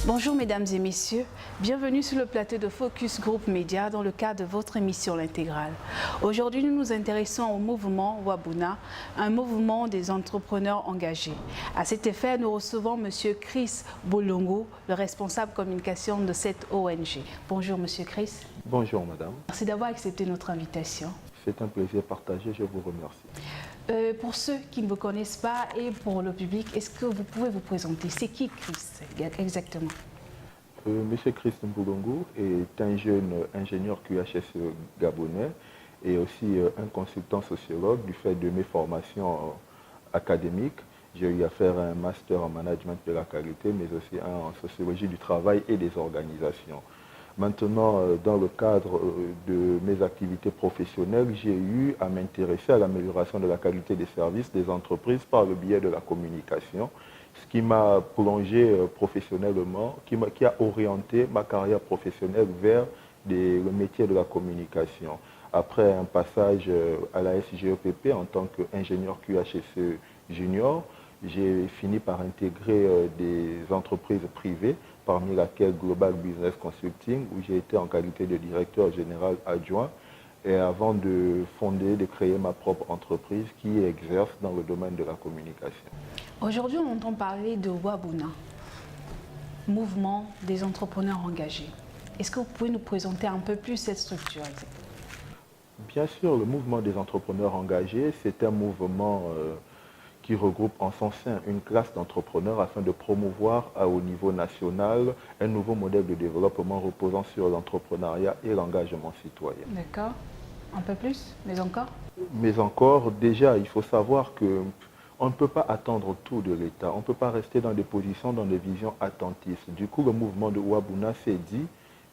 Bonjour mesdames et messieurs, bienvenue sur le plateau de Focus Group Média dans le cadre de votre émission L'Intégrale. Aujourd'hui, nous nous intéressons au mouvement Wabuna, un mouvement des entrepreneurs engagés. À cet effet, nous recevons M. Chris Bolongo, le responsable communication de cette ONG. Bonjour M. Chris. Bonjour madame. Merci d'avoir accepté notre invitation. C'est un plaisir partagé, je vous remercie. Pour ceux qui ne vous connaissent pas et pour le public, est-ce que vous pouvez vous présenter? C'est qui Chris exactement? Monsieur Chris Mboulongo est un jeune ingénieur QHS gabonais et aussi un consultant sociologue du fait de mes formations académiques. J'ai eu à faire un master en management de la qualité, mais aussi un en sociologie du travail et des organisations. Maintenant, dans le cadre de mes activités professionnelles, j'ai eu à m'intéresser à l'amélioration de la qualité des services des entreprises par le biais de la communication, ce qui m'a plongé professionnellement, qui a orienté ma carrière professionnelle vers le métier de la communication. Après un passage à la SGEPP en tant qu'ingénieur QHSE junior, j'ai fini par intégrer des entreprises privées, parmi laquelle Global Business Consulting, où j'ai été en qualité de directeur général adjoint, et avant de créer ma propre entreprise qui exerce dans le domaine de la communication. Aujourd'hui, on entend parler de Wabuna, mouvement des entrepreneurs engagés. Est-ce que vous pouvez nous présenter un peu plus cette structure? Bien sûr, le mouvement des entrepreneurs engagés, c'est un mouvement qui regroupe en son sein une classe d'entrepreneurs afin de promouvoir au niveau national un nouveau modèle de développement reposant sur l'entrepreneuriat et l'engagement citoyen. D'accord. Un peu plus, mais encore? Mais encore, déjà, il faut savoir qu'on ne peut pas attendre tout de l'État. On ne peut pas rester dans des positions, dans des visions attentistes. Du coup, le mouvement de Wabuna s'est dit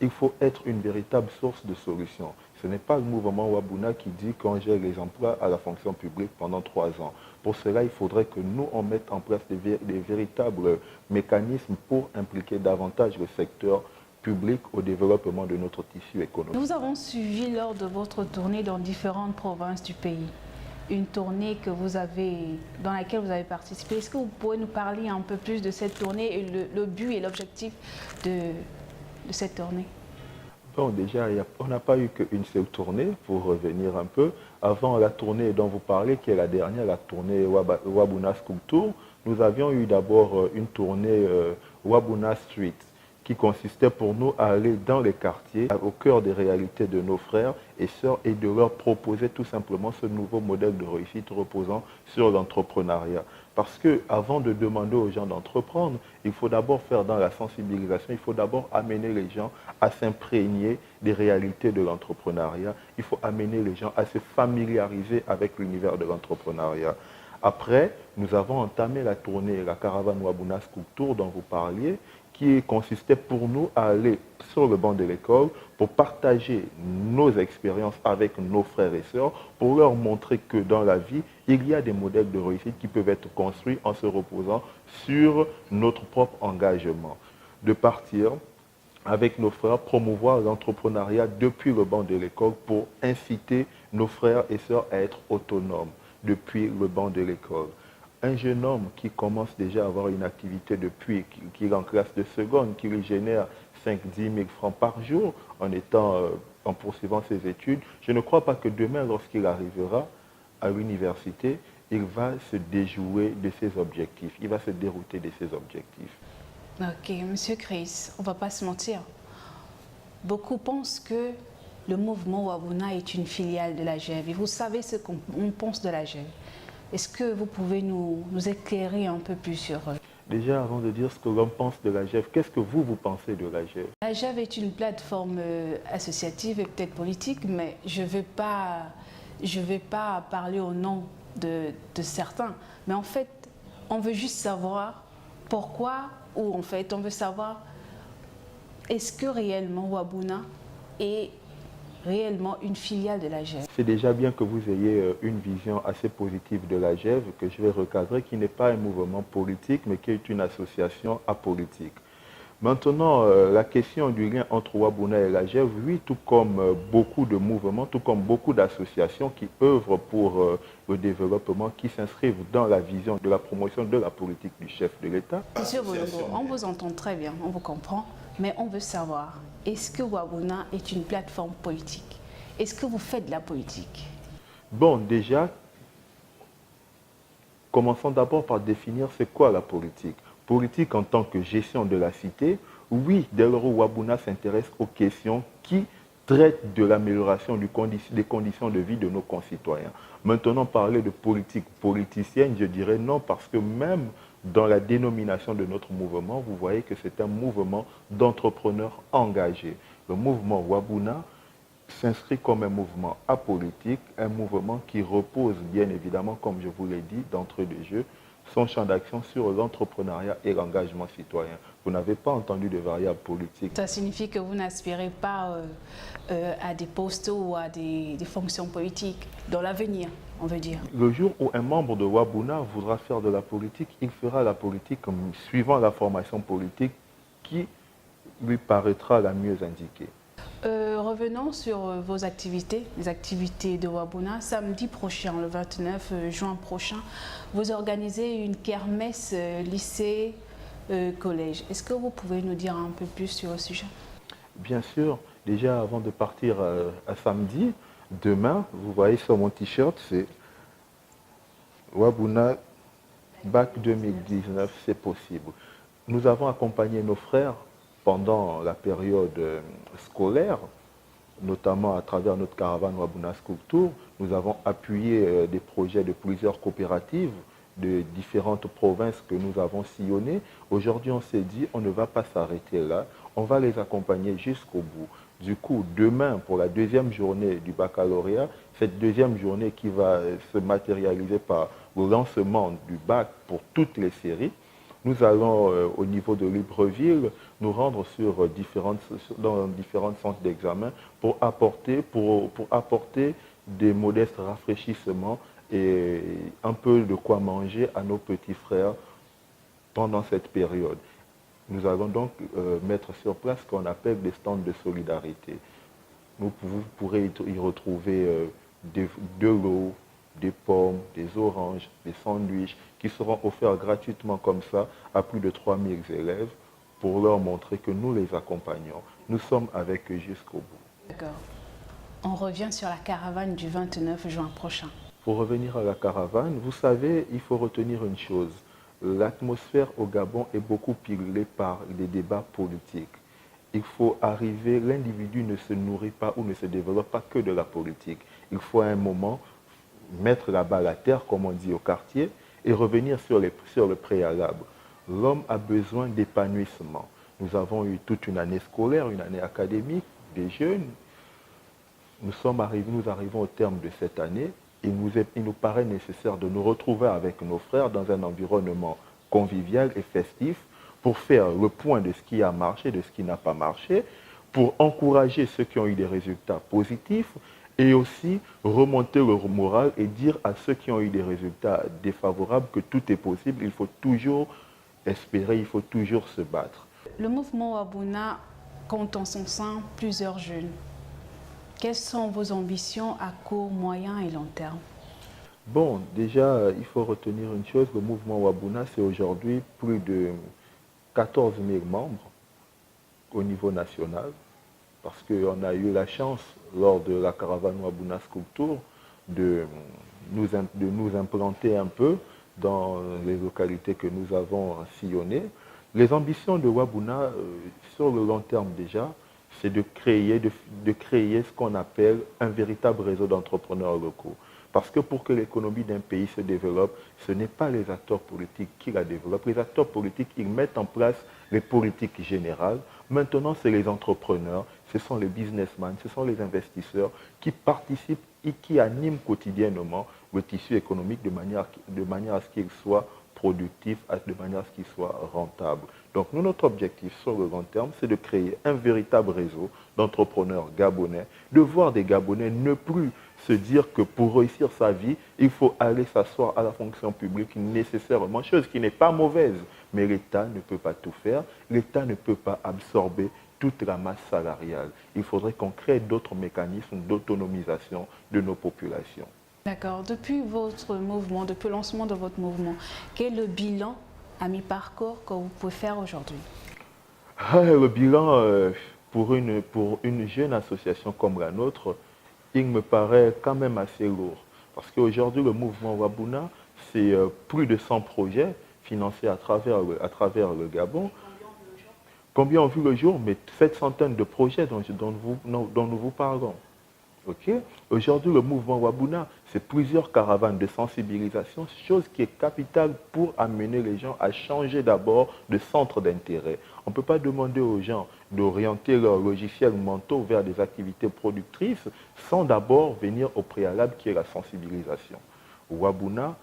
il faut être une véritable source de solutions. Ce n'est pas le mouvement Wabuna qui dit qu'on gère les emplois à la fonction publique pendant 3 ans. Pour cela, il faudrait que nous, on mette en place des véritables mécanismes pour impliquer davantage le secteur public au développement de notre tissu économique. Nous avons suivi lors de votre tournée dans différentes provinces du pays. Une tournée dans laquelle vous avez participé. Est-ce que vous pouvez nous parler un peu plus de cette tournée et le but et l'objectif de cette tournée? Bon, déjà, on n'a pas eu qu'une seule tournée, pour revenir un peu. Avant la tournée dont vous parlez, qui est la dernière, la tournée Wabuna School Tour, nous avions eu d'abord une tournée Wabuna Street, qui consistait pour nous à aller dans les quartiers, au cœur des réalités de nos frères et sœurs, et de leur proposer tout simplement ce nouveau modèle de réussite reposant sur l'entrepreneuriat. Parce qu'avant de demander aux gens d'entreprendre, il faut d'abord faire dans la sensibilisation, il faut d'abord amener les gens à s'imprégner des réalités de l'entrepreneuriat, il faut amener les gens à se familiariser avec l'univers de l'entrepreneuriat. Après, nous avons entamé la tournée, la caravane Wabuna School Tour dont vous parliez, qui consistait pour nous à aller sur le banc de l'école pour partager nos expériences avec nos frères et sœurs, pour leur montrer que dans la vie, il y a des modèles de réussite qui peuvent être construits en se reposant sur notre propre engagement. De partir avec nos frères, promouvoir l'entrepreneuriat depuis le banc de l'école pour inciter nos frères et sœurs à être autonomes depuis le banc de l'école. Un jeune homme qui commence déjà à avoir une activité depuis qu'il est en classe de seconde, qui lui génère 5-10 000 francs par jour en poursuivant ses études, je ne crois pas que demain, lorsqu'il arrivera à l'université, il va se déjouer de ses objectifs, il va se dérouter de ses objectifs. Ok, Monsieur Chris, on ne va pas se mentir. Beaucoup pensent que le mouvement Wabuna est une filiale de la GEV. Et vous savez ce qu'on pense de la GEV. Est-ce que vous pouvez nous éclairer un peu plus sur... Déjà, avant de dire ce que l'on pense de la GEV, qu'est-ce que vous pensez de la GEV? La GEV est une plateforme associative et peut-être politique, mais je ne vais pas parler au nom de certains. Mais en fait, on veut juste savoir pourquoi, ou en fait, on veut savoir est-ce que réellement Wabuna est réellement une filiale de la GEV. C'est déjà bien que vous ayez une vision assez positive de la GEV, que je vais recadrer, qui n'est pas un mouvement politique, mais qui est une association apolitique. Maintenant, la question du lien entre Wabuna et la GEV, oui, tout comme beaucoup de mouvements, tout comme beaucoup d'associations qui œuvrent pour le développement, qui s'inscrivent dans la vision de la promotion de la politique du chef de l'État. Monsieur Bolongo, on vous entend très bien, on vous comprend, mais on veut savoir, est-ce que Wabuna est une plateforme politique? Est-ce que vous faites de la politique? Bon, déjà, commençons d'abord par définir c'est quoi la politique. Politique en tant que gestion de la cité, oui, dès lors où Wabuna s'intéresse aux questions qui traitent de l'amélioration des conditions de vie de nos concitoyens. Maintenant, parler de politique politicienne, je dirais non, parce que même dans la dénomination de notre mouvement, vous voyez que c'est un mouvement d'entrepreneurs engagés. Le mouvement Wabuna s'inscrit comme un mouvement apolitique, un mouvement qui repose bien évidemment, comme je vous l'ai dit, d'entrée de jeu, son champ d'action sur l'entrepreneuriat et l'engagement citoyen. Vous n'avez pas entendu de variables politiques. Ça signifie que vous n'aspirez pas à des postes ou à des fonctions politiques dans l'avenir, on veut dire. Le jour où un membre de Wabuna voudra faire de la politique, il fera la politique suivant la formation politique qui lui paraîtra la mieux indiquée. Revenons sur vos activités, les activités de Wabuna. Samedi prochain, le 29 juin prochain, vous organisez une kermesse lycée, collège. Est-ce que vous pouvez nous dire un peu plus sur le sujet? Bien sûr, déjà avant de partir à samedi, demain, vous voyez sur mon t-shirt, c'est Wabuna Bac 2019, c'est possible. Nous avons accompagné nos frères pendant la période scolaire, notamment à travers notre caravane Wabuna School Tour. Nous avons appuyé des projets de plusieurs coopératives de différentes provinces que nous avons sillonnées. Aujourd'hui, on s'est dit, on ne va pas s'arrêter là, on va les accompagner jusqu'au bout. Du coup, demain, pour la deuxième journée du baccalauréat, cette deuxième journée qui va se matérialiser par le lancement du bac pour toutes les séries, nous allons, au niveau de Libreville, nous rendre dans différents centres d'examen pour apporter des modestes rafraîchissements et un peu de quoi manger à nos petits frères pendant cette période. Nous allons donc mettre sur place ce qu'on appelle des stands de solidarité. Vous pourrez y retrouver de l'eau, des pommes, des oranges, des sandwichs qui seront offerts gratuitement comme ça à plus de 3000 élèves pour leur montrer que nous les accompagnons. Nous sommes avec eux jusqu'au bout. D'accord. On revient sur la caravane du 29 juin prochain. Pour revenir à la caravane, vous savez, il faut retenir une chose. L'atmosphère au Gabon est beaucoup pilée par les débats politiques. Il faut arriver, l'individu ne se nourrit pas ou ne se développe pas que de la politique. Il faut à un moment mettre la balle à terre, comme on dit au quartier, et revenir sur le préalable. L'homme a besoin d'épanouissement. Nous avons eu toute une année scolaire, une année académique, des jeunes. Nous arrivons au terme de cette année. Il nous paraît nécessaire de nous retrouver avec nos frères dans un environnement convivial et festif pour faire le point de ce qui a marché, de ce qui n'a pas marché, pour encourager ceux qui ont eu des résultats positifs et aussi remonter leur moral et dire à ceux qui ont eu des résultats défavorables que tout est possible, il faut toujours espérer, il faut toujours se battre. Le mouvement Wabuna compte en son sein plusieurs jeunes. Quelles sont vos ambitions à court, moyen et long terme? Bon, déjà, il faut retenir une chose, le mouvement Wabuna, c'est aujourd'hui plus de 14 000 membres au niveau national, parce qu'on a eu la chance, lors de la caravane Wabuna School Tour, de nous implanter un peu dans les localités que nous avons sillonnées. Les ambitions de Wabuna, sur le long terme déjà, c'est de créer ce qu'on appelle un véritable réseau d'entrepreneurs locaux. Parce que pour que l'économie d'un pays se développe, ce n'est pas les acteurs politiques qui la développent. Les acteurs politiques, ils mettent en place les politiques générales. Maintenant, c'est les entrepreneurs, ce sont les businessmen, ce sont les investisseurs qui participent et qui animent quotidiennement le tissu économique de manière à ce qu'il soit productif, de manière à ce qu'il soit rentable. Donc nous, notre objectif sur le long terme, c'est de créer un véritable réseau d'entrepreneurs gabonais, de voir des Gabonais ne plus se dire que pour réussir sa vie, il faut aller s'asseoir à la fonction publique nécessairement, chose qui n'est pas mauvaise. Mais l'État ne peut pas tout faire, l'État ne peut pas absorber toute la masse salariale. Il faudrait qu'on crée d'autres mécanismes d'autonomisation de nos populations. D'accord. Depuis votre mouvement, depuis le lancement de votre mouvement, quel est le bilan à mi-parcours que vous pouvez faire aujourd'hui? Le bilan, pour une jeune association comme la nôtre, il me paraît quand même assez lourd. Parce qu'aujourd'hui, le mouvement Wabuna, c'est plus de 100 projets financés à travers le Gabon. Combien ont vu le jour? Mais cette centaine de projets dont nous vous parlons. Okay. Aujourd'hui, le mouvement Wabuna, c'est plusieurs caravanes de sensibilisation, chose qui est capitale pour amener les gens à changer d'abord de centre d'intérêt. On ne peut pas demander aux gens d'orienter leurs logiciels mentaux vers des activités productrices sans d'abord venir au préalable qui est la sensibilisation. Wabuna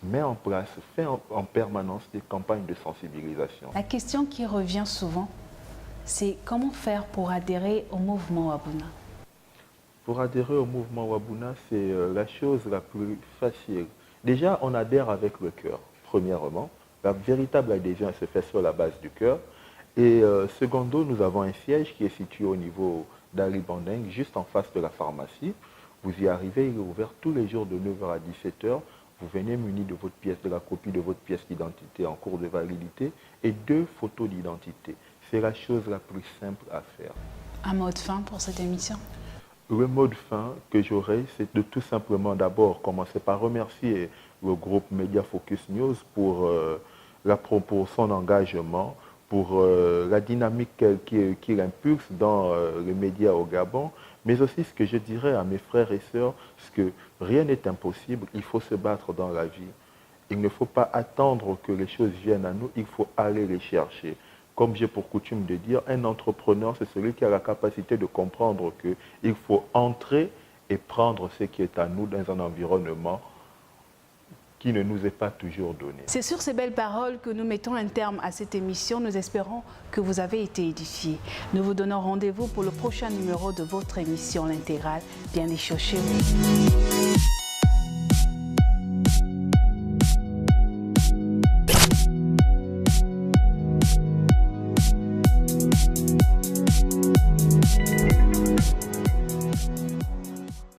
met en place, fait en permanence des campagnes de sensibilisation. La question qui revient souvent, c'est comment faire pour adhérer au mouvement Wabuna? Pour adhérer au mouvement Wabuna, c'est la chose la plus facile. Déjà, on adhère avec le cœur, premièrement. La véritable adhésion se fait sur la base du cœur. Et secondo, nous avons un siège qui est situé au niveau d'Ali Bandeng, juste en face de la pharmacie. Vous y arrivez, il est ouvert tous les jours de 9h à 17h. Vous venez muni de votre pièce, de la copie de votre pièce d'identité en cours de validité et 2 photos d'identité. C'est la chose la plus simple à faire. Un mot de fin pour cette émission? Le mot de fin que j'aurai, c'est de tout simplement d'abord commencer par remercier le groupe Media Focus News pour son engagement, pour la dynamique qu'il impulse dans les médias au Gabon, mais aussi ce que je dirais à mes frères et sœurs, c'est que rien n'est impossible, il faut se battre dans la vie. Il ne faut pas attendre que les choses viennent à nous, il faut aller les chercher. Comme j'ai pour coutume de dire, un entrepreneur, c'est celui qui a la capacité de comprendre qu'il faut entrer et prendre ce qui est à nous dans un environnement qui ne nous est pas toujours donné. C'est sur ces belles paroles que nous mettons un terme à cette émission. Nous espérons que vous avez été édifiés. Nous vous donnons rendez-vous pour le prochain numéro de votre émission, l'intégrale. Bien des choses chez vous.